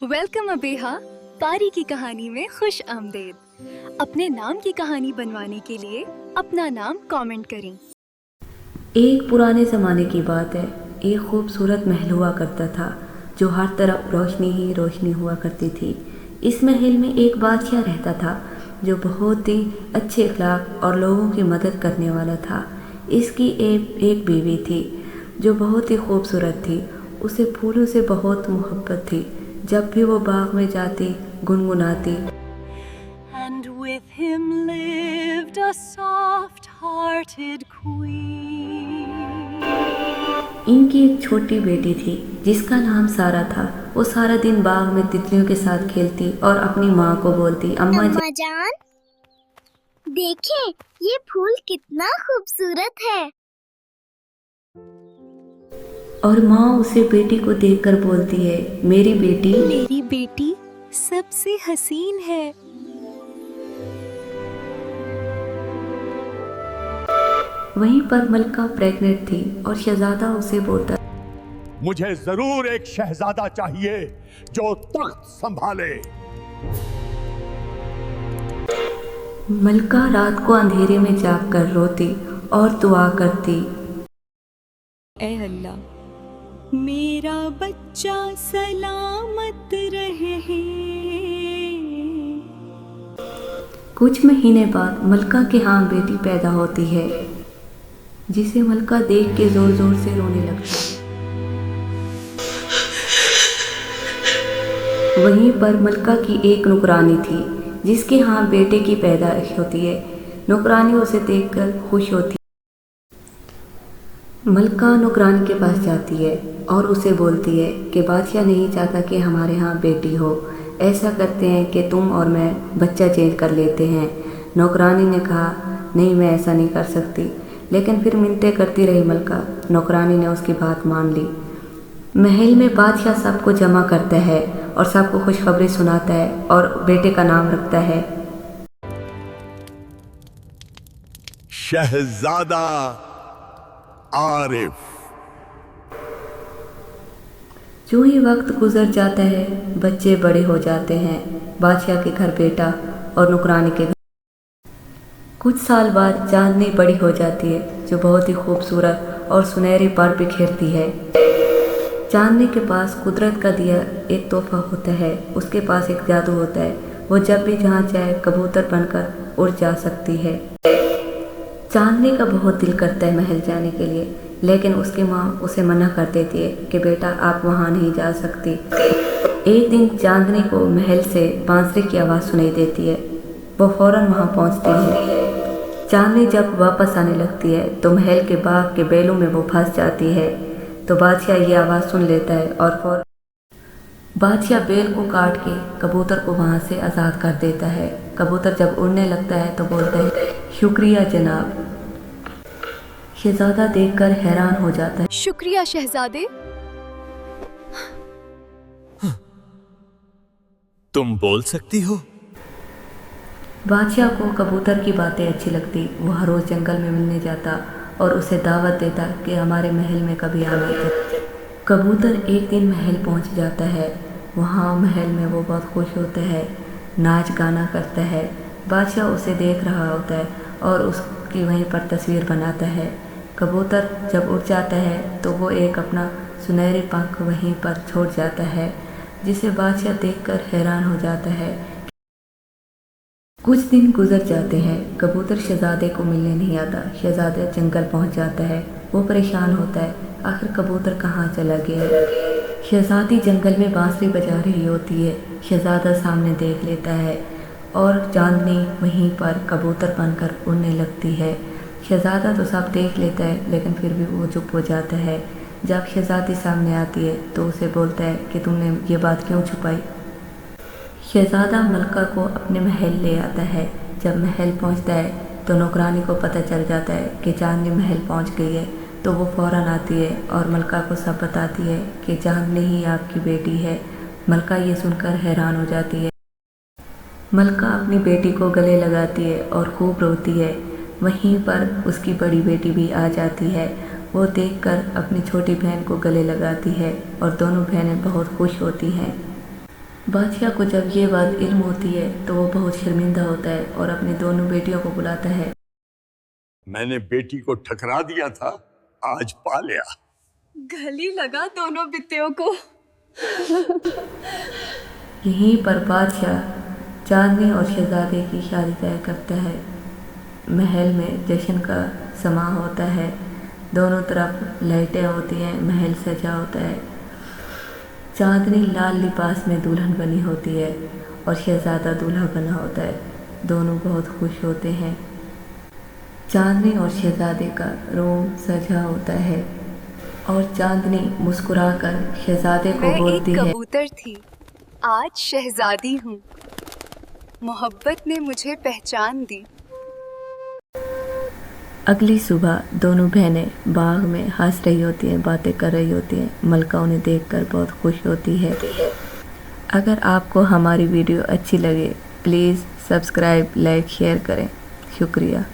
Welcome अबेहा, पारी की कहानी में खुश आमदेद। अपने नाम की कहानी बनवाने के लिए अपना नाम कमेंट करें। एक पुराने ज़माने की बात है। एक खूबसूरत महल हुआ करता था जो हर तरफ रोशनी ही रोशनी हुआ करती थी। इस महल में एक बादशाह रहता था जो बहुत ही अच्छे अखलाक और लोगों की मदद करने वाला था। इसकी एक बीवी थी जो बहुत ही खूबसूरत थी। उसे फूलों से बहुत मोहब्बत थी। जब भी वो बाग में जाती गुनगुनाती, And with him lived a soft-hearted queen. इनकी एक छोटी बेटी थी जिसका नाम सारा था। वो सारा दिन बाग में तितलियों के साथ खेलती और अपनी माँ को बोलती, अम्मा जान, देखें ये फूल कितना खूबसूरत है। और माँ उसे बेटी को देखकर बोलती है, मेरी बेटी सबसे हसीन है। वहीं पर मलका प्रेग्नेंट थी और शहजादा उसे बोलता, मुझे जरूर एक शहजादा चाहिए जो तख्त संभाले। मलका रात को अंधेरे में जागकर रोती और दुआ करती, ऐ अल्लाह, मेरा बच्चा सलामत रहे। कुछ महीने बाद मलका के यहाँ बेटी पैदा होती है जिसे मलका देख के जोर जोर से रोने लगता। वहीं पर मलका की एक नौकरानी थी जिसके यहाँ बेटे की पैदाइश होती है। नौकरानी उसे देखकर खुश होती। मलका नौकरानी के पास जाती है और उसे बोलती है कि बादशाह नहीं चाहता कि हमारे यहाँ बेटी हो। ऐसा करते हैं कि तुम और मैं बच्चा चेंज कर लेते हैं। नौकरानी ने कहा, नहीं, मैं ऐसा नहीं कर सकती। लेकिन फिर मिन्नतें करती रही मलका। नौकरानी ने उसकी बात मान ली। महल में बादशाह सबको जमा करता है और सबको खुशखबरी सुनाता है और बेटे का नाम रखता है शहजादा आरिफ। जो ही वक्त गुजर जाता है, बच्चे बड़े हो जाते हैं। बादशाह के घर बेटा और नौकरानी के घर। कुछ साल बाद चांदनी बड़ी हो जाती है जो बहुत ही खूबसूरत और सुनहरी पर बिखेरती है। चांदनी के पास कुदरत का दिया एक तोहफा होता है। उसके पास एक जादू होता है। वो जब भी जहाँ चाहे कबूतर बनकर उड़ जा सकती है। चांदनी का बहुत दिल करता है महल जाने के लिए, लेकिन उसकी माँ उसे मना कर देती है कि बेटा आप वहाँ नहीं जा सकती। एक दिन चांदनी को महल से बांसुरी की आवाज़ सुनाई देती है। वो फौरन वहाँ पहुँचती है। चांदनी जब वापस आने लगती है तो महल के बाग के बेलों में वो फंस जाती है। तो बादशाह ये आवाज़ सुन लेता है और बादशाह बेल को काट के कबूतर को वहाँ से आज़ाद कर देता है। कबूतर जब उड़ने लगता है तो बोलता है, शुक्रिया जनाब। शहजादा देखकर हैरान हो जाता है। शुक्रिया शहजादे। तुम बोल सकती हो? बादशाह को कबूतर की बातें अच्छी लगती। वो हर रोज़ जंगल में मिलने जाता और उसे दावत देता कि हमारे महल में कभी आना। कबूतर एक दिन महल पहुंच जाता है। वहाँ महल में वो बहुत खुश होता है, नाच गाना करता है। बादशाह उसे देख रहा होता है और उसकी वहीं पर तस्वीर बनाता है। कबूतर जब उड़ जाता है तो वो एक अपना सुनहरे पंख वहीं पर छोड़ जाता है, जिसे बादशाह देखकर हैरान हो जाता है। कुछ दिन गुजर जाते हैं। कबूतर शहजादे को मिलने नहीं आता। शहजादा जंगल पहुंच जाता है। वो परेशान होता है, आखिर कबूतर कहाँ चला गया। शहजादी जंगल में बांसुरी बजा रही होती है। शहजादा सामने देख लेता है और चांदनी वहीं पर कबूतर बनकर उड़ने लगती है। शहजादा तो सब देख लेता है, लेकिन फिर भी वो चुप हो जाता है। जब शहजादी सामने आती है तो उसे बोलता है कि तुमने ये बात क्यों छुपाई। शहजादा मलका को अपने महल ले आता है। जब महल पहुंचता है तो नौकरानी को पता चल जाता है कि चांदनी महल पहुंच गई है। तो वो फ़ौरन आती है और मलका को सब बताती है कि चांदनी ही आपकी बेटी है। मलका ये सुनकर हैरान हो जाती है। मलका अपनी बेटी को गले लगाती है और खूब रोती है। वहीं पर उसकी बड़ी बेटी भी आ जाती है। वो देखकर अपनी छोटी बहन को गले लगाती है और दोनों बहनें बहुत खुश होती हैं। बादशाह को जब ये बात इल्म होती है तो वो बहुत शर्मिंदा होता है और अपनी दोनों बेटियों को बुलाता है। मैंने बेटी को ठकरा दिया था, आज पा लिया। गली लगा दोनों बित्तियों को। यहीं पर बादशाह चांदनी और शहजादे की शादी तय करता है। महल में जश्न का समा होता है, दोनों तरफ लाइटें होती हैं, महल सजा होता है। चांदनी लाल लिबास में दुल्हन बनी होती है और शहजादा दूल्हा बना होता है। दोनों बहुत खुश होते हैं। चांदनी और शहजादे का रूम सजा होता है और चांदनी मुस्कुराकर शहजादे को मैं बोलती एक है, कबूतर थी, आज शहजादी हूँ। मोहब्बत ने मुझे पहचान दी। अगली सुबह दोनों बहनें बाग में हंस रही होती हैं, बातें कर रही होती हैं। मलका उन्हें देखकर बहुत खुश होती है। अगर आपको हमारी वीडियो अच्छी लगे प्लीज़ सब्सक्राइब, लाइक, शेयर करें। शुक्रिया।